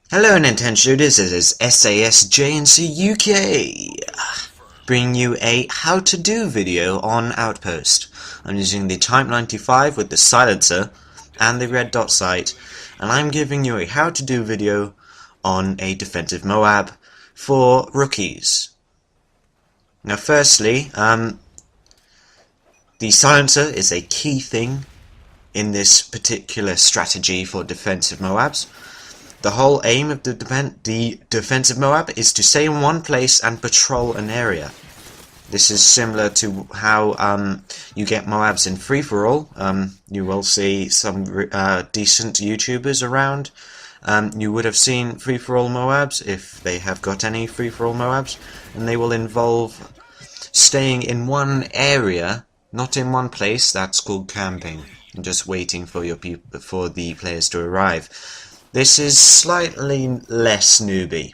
Hello NintenShooters, this is SASJNCUK, bringing you a how-to-do video on Outpost. I'm using the Type 95 with the silencer and the red dot sight, and I'm giving you a how-to-do video on a defensive MOAB for rookies. Now firstly, the silencer is a key thing in this particular strategy for defensive MOABs. The whole aim of the defensive MOAB is to stay in one place and patrol an area. This is similar to how you get MOABs in free-for-all. You will see some decent YouTubers around. You would have seen free-for-all MOABs if they have got any free-for-all MOABs, and they will involve staying in one area, not in one place. That's called camping, and just waiting for the players to arrive. This is slightly less newbie,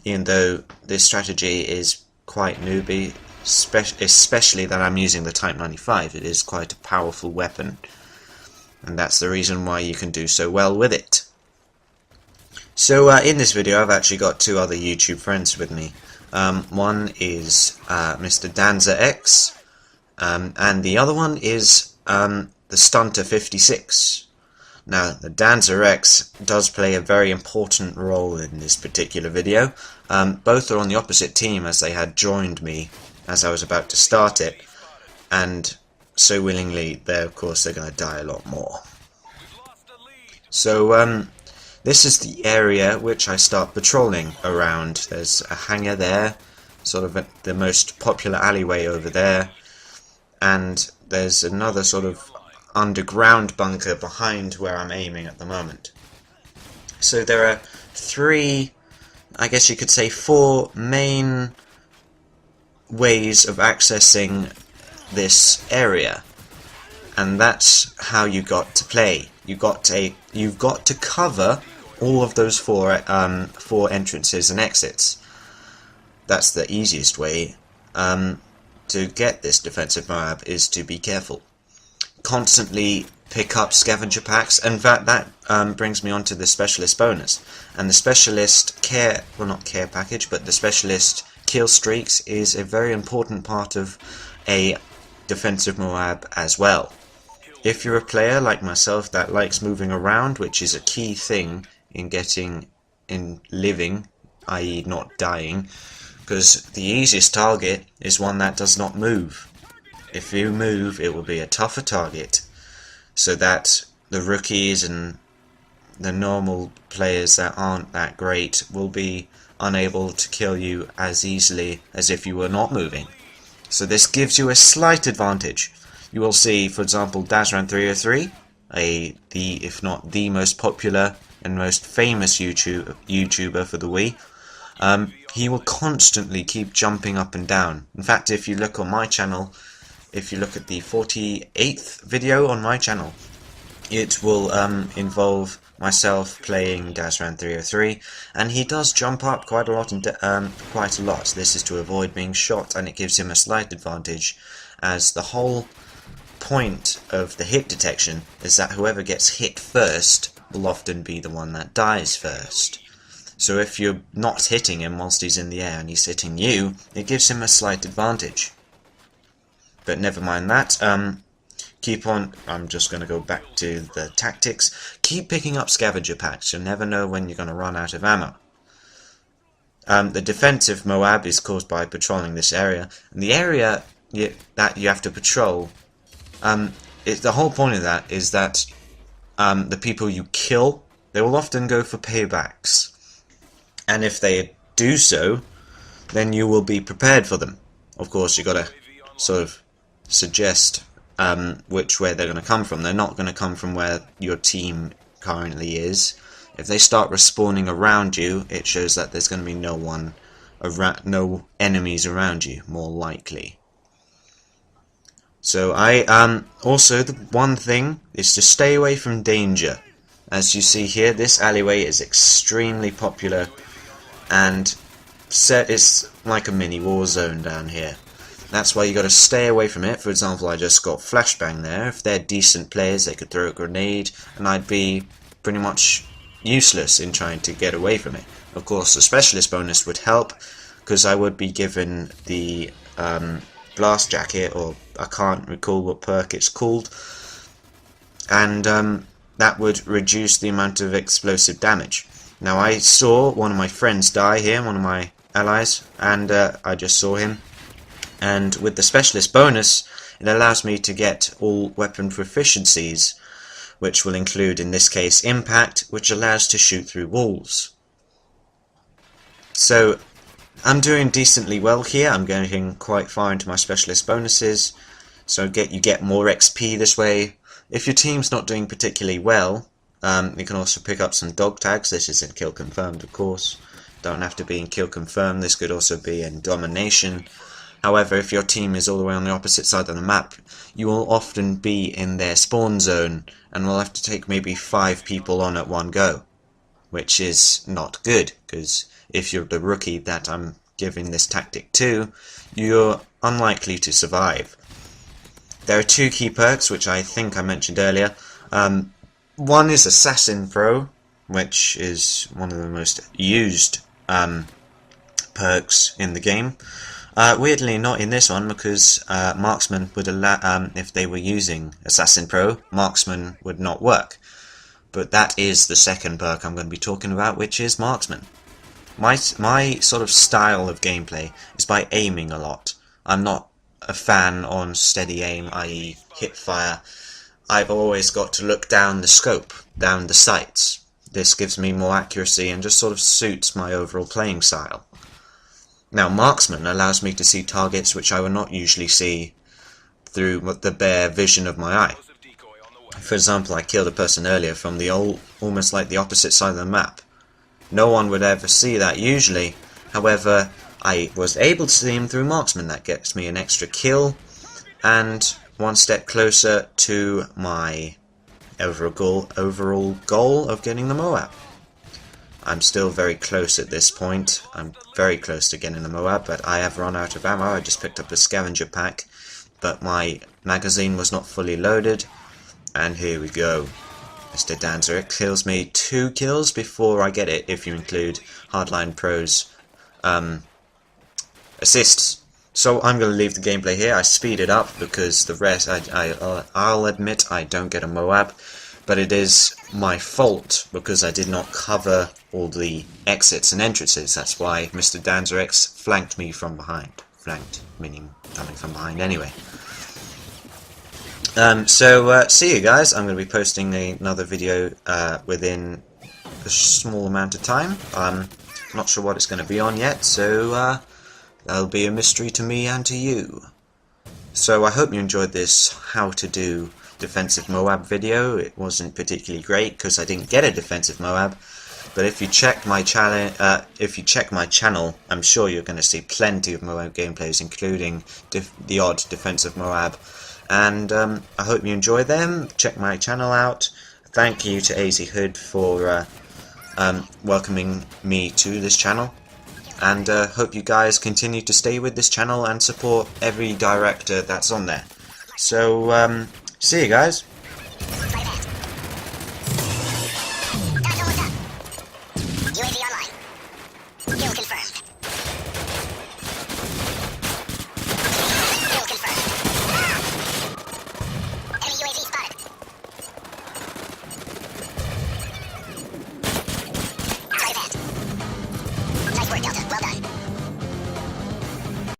even though this strategy is quite newbie, especially that I'm using the Type 95. It is quite a powerful weapon, and that's the reason why you can do so well with it. So in this video I've actually got two other YouTube friends with me. One is Mr. DanzaX, and the other one is the Stunter56. Now, the DanzaX does play a very important role in this particular video. Both are on the opposite team, as they had joined me as I was about to start it, and so willingly, of course, they're going to die a lot more. So, this is the area which I start patrolling around. There's a hangar there, sort of the most popular alleyway over there, and there's another sort of underground bunker behind where I'm aiming at the moment. So there are three, I guess you could say four main ways of accessing this area, and that's how you got to play. You've got to cover all of those four entrances and exits. That's the easiest way to get this defensive MOAB, is to be careful. Constantly pick up scavenger packs. In fact, that brings me on to the specialist bonus, and the specialist package, but the specialist kill streaks is a very important part of a defensive MOAB as well. If you're a player like myself that likes moving around, which is a key thing in living, i.e. not dying, because the easiest target is one that does not move. If you move, it will be a tougher target, so that the rookies and the normal players that aren't that great will be unable to kill you as easily as if you were not moving. So this gives you a slight advantage. You will see, for example, DazRan303, if not the most popular and most famous YouTuber for the Wii. He will constantly keep jumping up and down. In fact, if you look on my channel, if you look at the 48th video on my channel, it will involve myself playing DazRan303, and he does jump up quite a lot. This is to avoid being shot, and it gives him a slight advantage, as the whole point of the hit detection is that whoever gets hit first will often be the one that dies first. So if you're not hitting him whilst he's in the air and he's hitting you, it gives him a slight advantage. But never mind that. Keep on. I'm just going to go back to the tactics. Keep picking up scavenger packs. You'll never know when you're going to run out of ammo. The defensive MOAB is caused by patrolling this area, and the area that you have to patrol. The whole point of that is that the people you kill, they will often go for paybacks, and if they do so, then you will be prepared for them. Of course, you got to sort of suggest which way they're going to come from. They're not going to come from where your team currently is. If they start respawning around you, it shows that there's going to be no enemies around you, more likely. So also the one thing is to stay away from danger. As you see here, this alleyway is extremely popular, and it's like a mini war zone down here. That's why you got to stay away from it. For example, I just got flashbang there. If they're decent players, they could throw a grenade, and I'd be pretty much useless in trying to get away from it. Of course, the specialist bonus would help, because I would be given the blast jacket, or I can't recall what perk it's called, and that would reduce the amount of explosive damage. Now, I saw one of my friends die here, one of my allies, and I just saw him, and with the specialist bonus it allows me to get all weapon proficiencies, which will include, in this case, impact, which allows to shoot through walls. So I'm doing decently well here. I'm getting quite far into my specialist bonuses, so you get more XP this way. If your team's not doing particularly well, you can also pick up some dog tags. This is in kill confirmed, of course. Don't have to be in kill confirmed. This could also be in domination. However, if your team is all the way on the opposite side of the map, you will often be in their spawn zone and will have to take maybe 5 people on at one go, which is not good, because if you're the rookie that I'm giving this tactic to, you're unlikely to survive. There are 2 key perks, which I think I mentioned earlier. One is Assassin Pro, which is one of the most used perks in the game. Weirdly not in this one, because Marksman would allow, if they were using Assassin Pro, Marksman would not work. But that is the second perk I'm going to be talking about, which is Marksman. My sort of style of gameplay is by aiming a lot. I'm not a fan on steady aim, i.e. hip fire. I've always got to look down the scope, down the sights. This gives me more accuracy and just sort of suits my overall playing style. Now, Marksman allows me to see targets which I would not usually see through the bare vision of my eye. For example, I killed a person earlier from the almost like the opposite side of the map. No one would ever see that usually. However, I was able to see him through Marksman. That gets me an extra kill and one step closer to my overall goal of getting the MOAB. I'm still very close at this point. I'm very close to getting the MOAB, but I have run out of ammo. I just picked up a scavenger pack, but my magazine was not fully loaded. And here we go. Mr. Danzeric kills me 2 kills before I get it, if you include Hardline Pro's assists. So I'm going to leave the gameplay here. I speed it up because the rest, I'll admit I don't get a MOAB, but it is my fault because I did not cover all the exits and entrances. That's why Mr. Danzeric flanked me from behind. Flanked, meaning coming from behind anyway. See you guys. I'm going to be posting another video within a small amount of time. I'm not sure what it's going to be on yet, so that'll be a mystery to me and to you. So I hope you enjoyed this how to do defensive MOAB video. It wasn't particularly great because I didn't get a defensive MOAB, but if you check my channel, I'm sure you're going to see plenty of MOAB gameplays, including the odd defensive MOAB. And I hope you enjoy them. Check my channel out. Thank you to AZ Hood for welcoming me to this channel, and hope you guys continue to stay with this channel and support every director that's on there. So see you guys. UAV